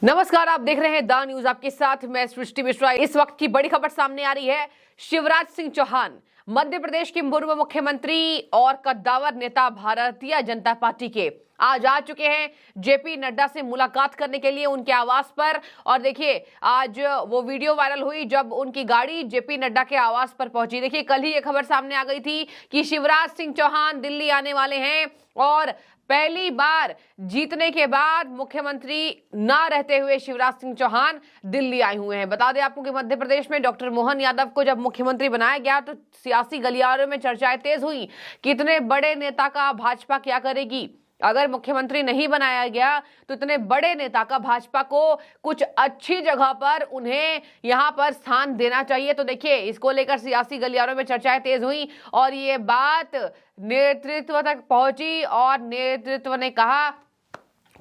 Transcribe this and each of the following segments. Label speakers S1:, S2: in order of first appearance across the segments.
S1: नमस्कार, आप देख रहे हैं द न्यूज। आपके साथ मैं सृष्टि मिश्रा। इस वक्त की बड़ी खबर सामने आ रही है। शिवराज सिंह चौहान मध्य प्रदेश के पूर्व मुख्यमंत्री और कद्दावर नेता भारतीय जनता पार्टी के आज आ चुके हैं जेपी नड्डा से मुलाकात करने के लिए उनके आवास पर। और देखिए, आज वो वीडियो वायरल हुई जब उनकी गाड़ी जेपी नड्डा के आवास पर पहुंची। देखिए, कल ही ये खबर सामने आ गई थी कि शिवराज सिंह चौहान दिल्ली आने वाले हैं और पहली बार जीतने के बाद मुख्यमंत्री ना रहते हुए शिवराज सिंह चौहान दिल्ली आए हुए हैं। बता दें आपको कि मध्य प्रदेश में डॉक्टर मोहन यादव को जब मुख्यमंत्री बनाया गया तो सियासी गलियारों में चर्चाएं तेज हुई कि इतने बड़े नेता का भाजपा क्या करेगी। अगर मुख्यमंत्री नहीं बनाया गया तो इतने बड़े नेता का भाजपा को कुछ अच्छी जगह पर उन्हें यहां पर स्थान देना चाहिए। तो देखिए, इसको लेकर सियासी गलियारों में चर्चाएं तेज हुई और ये बात नेतृत्व तक पहुंची और नेतृत्व ने कहा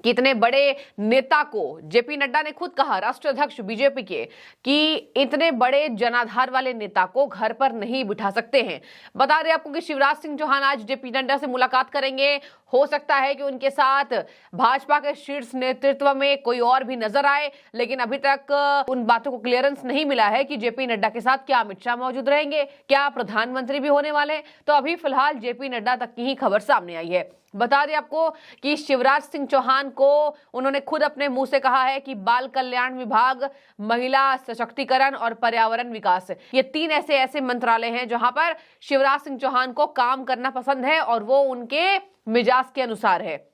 S1: कि इतने बड़े नेता को, जेपी नड्डा ने खुद कहा, राष्ट्रीय अध्यक्ष बीजेपी के, कि इतने बड़े जनाधार वाले नेता को घर पर नहीं बिठा सकते हैं। बता दें आपको कि शिवराज सिंह चौहान आज जेपी नड्डा से मुलाकात करेंगे। हो सकता है कि उनके साथ भाजपा के शीर्ष नेतृत्व में कोई और भी नजर आए, लेकिन अभी तक उन बातों को क्लियरेंस नहीं मिला है कि जेपी नड्डा के साथ क्या अमित शाह मौजूद रहेंगे, क्या प्रधानमंत्री भी होने वाले हैं। तो अभी फिलहाल जेपी नड्डा तक की ही खबर सामने आई है। बता दें आपको कि शिवराज सिंह चौहान को उन्होंने खुद अपने मुंह से कहा है कि बाल कल्याण विभाग, महिला सशक्तिकरण और पर्यावरण विकास, ये तीन ऐसे मंत्रालय हैं जहां पर शिवराज सिंह चौहान को काम करना पसंद है और वो उनके मिजाज के अनुसार है।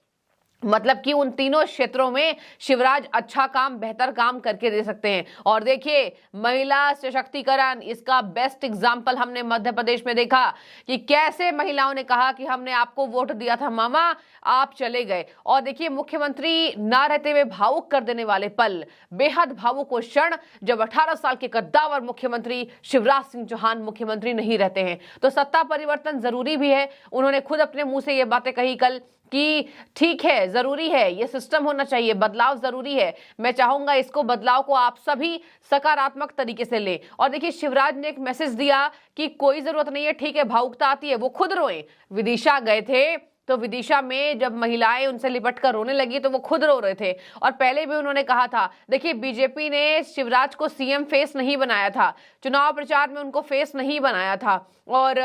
S1: मतलब कि उन तीनों क्षेत्रों में शिवराज अच्छा काम, बेहतर काम करके दे सकते हैं। और देखिए, महिला सशक्तिकरण, इसका बेस्ट एग्जाम्पल हमने मध्य प्रदेश में देखा कि कैसे महिलाओं ने कहा कि हमने आपको वोट दिया था मामा, आप चले गए। और देखिए, मुख्यमंत्री ना रहते हुए भावुक कर देने वाले पल, बेहद भावुक वो क्षण जब 18 साल के कद्दावर मुख्यमंत्री शिवराज सिंह चौहान मुख्यमंत्री नहीं रहते हैं। तो सत्ता परिवर्तन जरूरी भी है। उन्होंने खुद अपने मुंह से ये बातें कही कल कि ठीक है, जरूरी है, ये सिस्टम होना चाहिए, बदलाव जरूरी है। मैं चाहूंगा इसको, बदलाव को आप सभी सकारात्मक तरीके से लें। और देखिए, शिवराज ने एक मैसेज दिया कि कोई जरूरत नहीं है, ठीक है, भावुकता आती है, वो खुद रोए। विदिशा गए थे तो विदिशा में जब महिलाएं उनसे लिपट कर रोने लगी तो वो खुद रो रहे थे। और पहले भी उन्होंने कहा था, देखिए, बीजेपी ने शिवराज को सीएम फेस नहीं बनाया था, चुनाव प्रचार में उनको फेस नहीं बनाया था और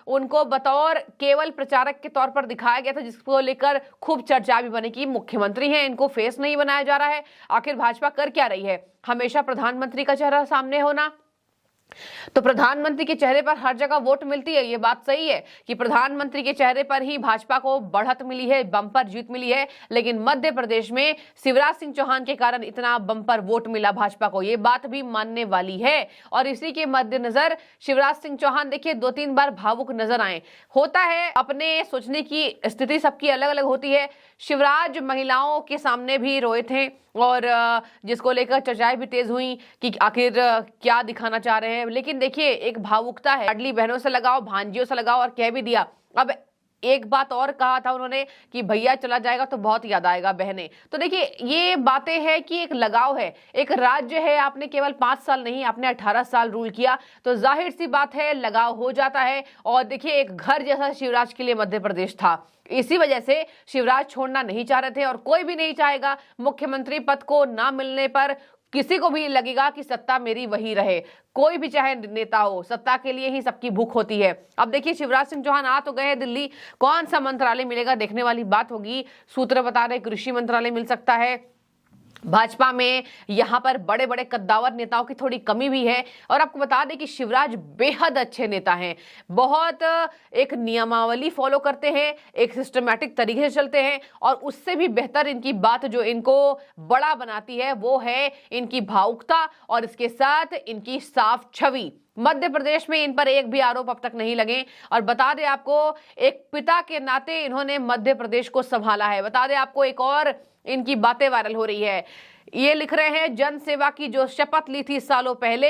S1: उनको बतौर केवल प्रचारक के तौर पर दिखाया गया था, जिसको लेकर खूब चर्चा भी बनी कि मुख्यमंत्री हैं, इनको फेस नहीं बनाया जा रहा है। आखिर भाजपा कर क्या रही है? हमेशा प्रधानमंत्री का चेहरा सामने होना। तो प्रधानमंत्री के चेहरे पर हर जगह वोट मिलती है, ये बात सही है कि प्रधानमंत्री के चेहरे पर ही भाजपा को बढ़त मिली है, बम्पर जीत मिली है। लेकिन मध्य प्रदेश में शिवराज सिंह चौहान के कारण इतना बम्पर वोट मिला भाजपा को, ये बात भी मानने वाली है। और इसी के मद्देनजर शिवराज सिंह चौहान देखिए 2-3 बार भावुक नजर आए। होता है, अपने सोचने की स्थिति सबकी अलग अलग होती है। शिवराज महिलाओं के सामने भी रोए थे और जिसको लेकर चर्चाएं भी तेज हुई कि आखिर क्या दिखाना चाह रहे हैं। लेकिन देखिए, एक भावुकता है, लाडली बहनों से लगाओ, भांजियों से लगाओ, और कह भी दिया। अब एक बात और कहा था उन्होंने कि भैया चला जाएगा तो बहुत याद आएगा बहनें। तो देखिए, ये बातें हैं कि एक लगाव है, एक राज्य है, आपने केवल 5 साल नहीं, आपने 18 साल रूल किया, तो जाहिर सी बात है लगाव हो जाता है। और देखिए, एक घर जैसा शिवराज के लिए मध्य प्रदेश था, इसी वजह से शिवराज छोड़ना नहीं चाह रहे थे और कोई भी नहीं चाहेगा। मुख्यमंत्री पद को ना मिलने पर किसी को भी लगेगा कि सत्ता मेरी वही रहे। कोई भी चाहे नेता हो, सत्ता के लिए ही सबकी भूख होती है। अब देखिए, शिवराज सिंह चौहान आ तो गए हैं दिल्ली, कौन सा मंत्रालय मिलेगा देखने वाली बात होगी। सूत्र बता रहे कृषि मंत्रालय मिल सकता है। भाजपा में यहां पर बड़े बड़े कद्दावर नेताओं की थोड़ी कमी भी है। और आपको बता दें कि शिवराज बेहद अच्छे नेता हैं, बहुत एक नियमावली फॉलो करते हैं, एक सिस्टमैटिक तरीके से चलते हैं। और उससे भी बेहतर इनकी बात जो इनको बड़ा बनाती है वो है इनकी भावुकता और इसके साथ इनकी साफ छवि। मध्य प्रदेश में इन पर एक भी आरोप अब तक नहीं लगे। और बता दें आपको, एक पिता के नाते इन्होंने मध्य प्रदेश को संभाला है। बता दें आपको, एक और इनकी बातें वायरल हो रही है। ये लिख रहे हैं, जन सेवा की जो शपथ ली थी सालों पहले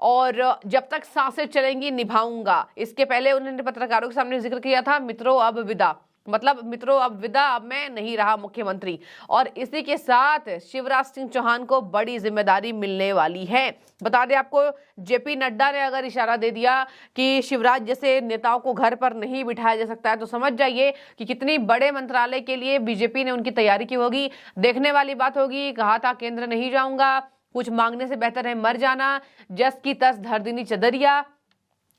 S1: और जब तक सांसें चलेंगी निभाऊंगा। इसके पहले उन्होंने पत्रकारों के सामने जिक्र किया था, मित्रों अब विदा। मतलब मित्रों अब विदा, अब मैं नहीं रहा मुख्यमंत्री। और इसी के साथ शिवराज सिंह चौहान को बड़ी जिम्मेदारी मिलने वाली है। बता दें आपको, जेपी नड्डा ने अगर इशारा दे दिया कि शिवराज जैसे नेताओं को घर पर नहीं बिठाया जा सकता है, तो समझ जाइए कि कितनी बड़े मंत्रालय के लिए बीजेपी ने उनकी तैयारी की होगी। देखने वाली बात होगी। कहा था केंद्र नहीं जाऊंगा, कुछ मांगने से बेहतर है मर जाना, जस की तस धर देनी चदरिया,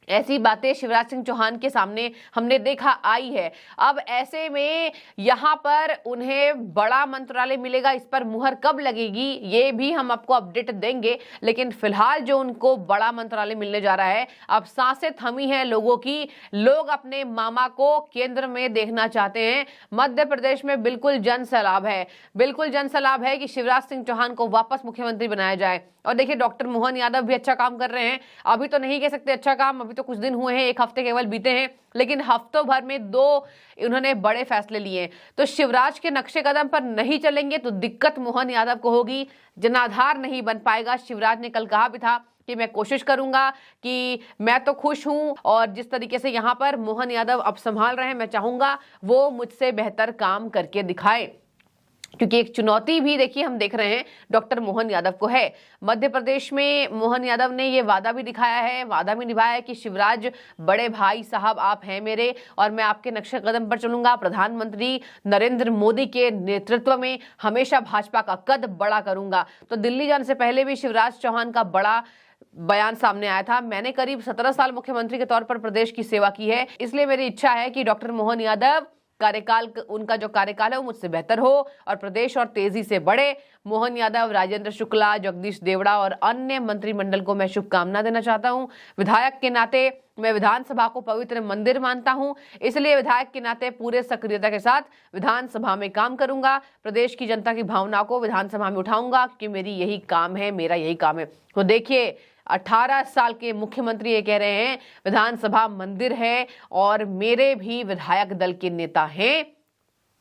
S1: ऐसी बातें शिवराज सिंह चौहान के सामने हमने देखा आई है। अब ऐसे में यहाँ पर उन्हें बड़ा मंत्रालय मिलेगा, इस पर मुहर कब लगेगी ये भी हम आपको अपडेट देंगे। लेकिन फिलहाल जो उनको बड़ा मंत्रालय मिलने जा रहा है, अब सांसें थमी हैं लोगों की। लोग अपने मामा को केंद्र में देखना चाहते हैं। मध्य प्रदेश में बिल्कुल जन सैलाब है, बिल्कुल जन सैलाब है कि शिवराज सिंह चौहान को वापस मुख्यमंत्री बनाया जाए। और देखिए डॉक्टर मोहन यादव भी अच्छा काम कर रहे हैं। अभी तो नहीं कह सकते अच्छा काम, अभी तो कुछ दिन हुए हैं, एक हफ्ते केवल बीते हैं, लेकिन हफ्तों भर में 2 उन्होंने बड़े फैसले लिए हैं। तो शिवराज के नक्शे कदम पर नहीं चलेंगे तो दिक्कत मोहन यादव को होगी, जनाधार नहीं बन पाएगा। शिवराज ने कल कहा भी था कि मैं कोशिश करूंगा कि मैं तो खुश हूं, और जिस तरीके से यहां पर मोहन यादव अब संभाल रहे हैं, मैं चाहूंगा वो मुझसे बेहतर काम करके दिखाएं। क्योंकि एक चुनौती भी देखिए हम देख रहे हैं डॉक्टर मोहन यादव को है। मध्य प्रदेश में मोहन यादव ने ये वादा भी दिखाया है, वादा भी निभाया है कि शिवराज बड़े भाई साहब आप हैं मेरे, और मैं आपके नक्शे कदम पर चलूंगा। प्रधानमंत्री नरेंद्र मोदी के नेतृत्व में हमेशा भाजपा का कद बड़ा करूंगा। तो दिल्ली जाने से पहले भी शिवराज चौहान का बड़ा बयान सामने आया था। मैंने करीब 17 साल मुख्यमंत्री के तौर पर प्रदेश की सेवा की है, इसलिए मेरी इच्छा है कि डॉक्टर मोहन यादव कार्यकाल, उनका जो कार्यकाल है वो मुझसे बेहतर हो और प्रदेश और तेजी से बढ़े। मोहन यादव, राजेंद्र शुक्ला, जगदीश देवड़ा और अन्य मंत्रिमंडल को मैं शुभकामना देना चाहता हूं। विधायक के नाते मैं विधानसभा को पवित्र मंदिर मानता हूं, इसलिए विधायक के नाते पूरे सक्रियता के साथ विधानसभा में काम करूंगा। प्रदेश की जनता की भावना को विधानसभा में उठाऊंगा, क्योंकि मेरी यही काम है, मेरा यही काम है। तो देखिए 18 साल के मुख्यमंत्री ये कह रहे हैं विधानसभा मंदिर है, और मेरे भी विधायक दल के नेता हैं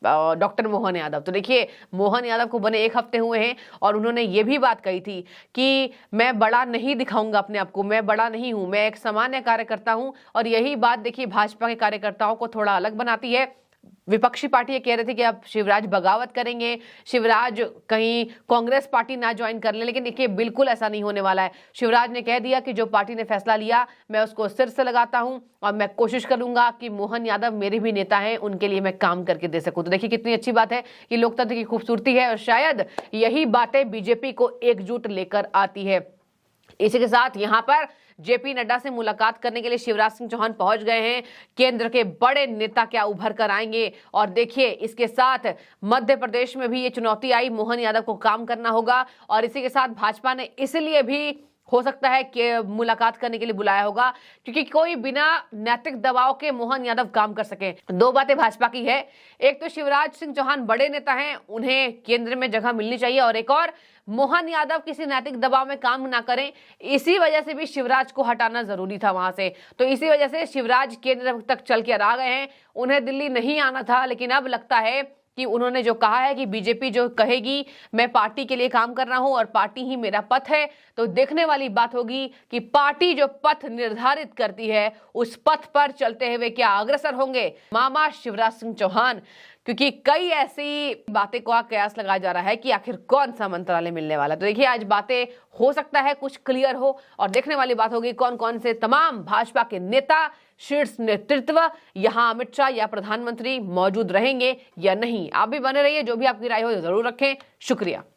S1: डॉक्टर मोहन यादव। तो देखिए मोहन यादव को बने 1 हफ्ते हुए हैं, और उन्होंने ये भी बात कही थी कि मैं बड़ा नहीं दिखाऊंगा अपने आप को, मैं बड़ा नहीं हूं, मैं एक सामान्य कार्यकर्ता हूं। और यही बात देखिए भाजपा के कार्यकर्ताओं को थोड़ा अलग बनाती है। विपक्षी पार्टी ये कह रहे थे कि अब शिवराज बगावत करेंगे, शिवराज कहीं कांग्रेस पार्टी ना ज्वाइन कर ले, लेकिन देखिए बिल्कुल ऐसा नहीं होने वाला है। शिवराज ने कह दिया कि जो पार्टी ने फैसला लिया मैं उसको सिर से लगाता हूं, और मैं कोशिश करूंगा कि मोहन यादव मेरे भी नेता हैं, उनके लिए मैं काम करके दे सकूं। तो देखिए कितनी अच्छी बात है कि लोकतंत्र की खूबसूरती है, और शायद यही बातें बीजेपी को एकजुट लेकर आती है। इसी के साथ यहाँ पर जेपी नड्डा से मुलाकात करने के लिए शिवराज सिंह चौहान पहुंच गए हैं। केंद्र के बड़े नेता क्या उभर कर आएंगे। और देखिए इसके साथ मध्य प्रदेश में भी ये चुनौती आई, मोहन यादव को काम करना होगा। और इसी के साथ भाजपा ने इसलिए भी हो सकता है कि मुलाकात करने के लिए बुलाया होगा, क्योंकि कोई बिना नैतिक दबाव के मोहन यादव काम कर सके। 2 बातें भाजपा की है, एक तो शिवराज सिंह चौहान बड़े नेता हैं, उन्हें केंद्र में जगह मिलनी चाहिए, और एक और मोहन यादव किसी नैतिक दबाव में काम ना करें। इसी वजह से भी शिवराज को हटाना जरूरी था वहां से। तो इसी वजह से शिवराज केंद्र तक चल के आ गए हैं। उन्हें दिल्ली नहीं आना था, लेकिन अब लगता है कि उन्होंने जो कहा है कि बीजेपी जो कहेगी मैं पार्टी के लिए काम कर रहा हूं और पार्टी ही मेरा पथ है, तो देखने वाली बात होगी कि पार्टी जो पथ निर्धारित करती है उस पथ पर चलते हुए क्या अग्रसर होंगे मामा शिवराज सिंह चौहान। क्योंकि कई ऐसी बातें का कयास लगाया जा रहा है कि आखिर कौन सा मंत्रालय मिलने वाला है। तो देखिए आज बातें हो सकता है कुछ क्लियर हो, और देखने वाली बात होगी कौन कौन से तमाम भाजपा के नेता, शीर्ष नेतृत्व यहां अमित शाह या प्रधानमंत्री मौजूद रहेंगे या नहीं। आप भी बने रहिए, जो भी आपकी राय हो जरूर रखें। शुक्रिया।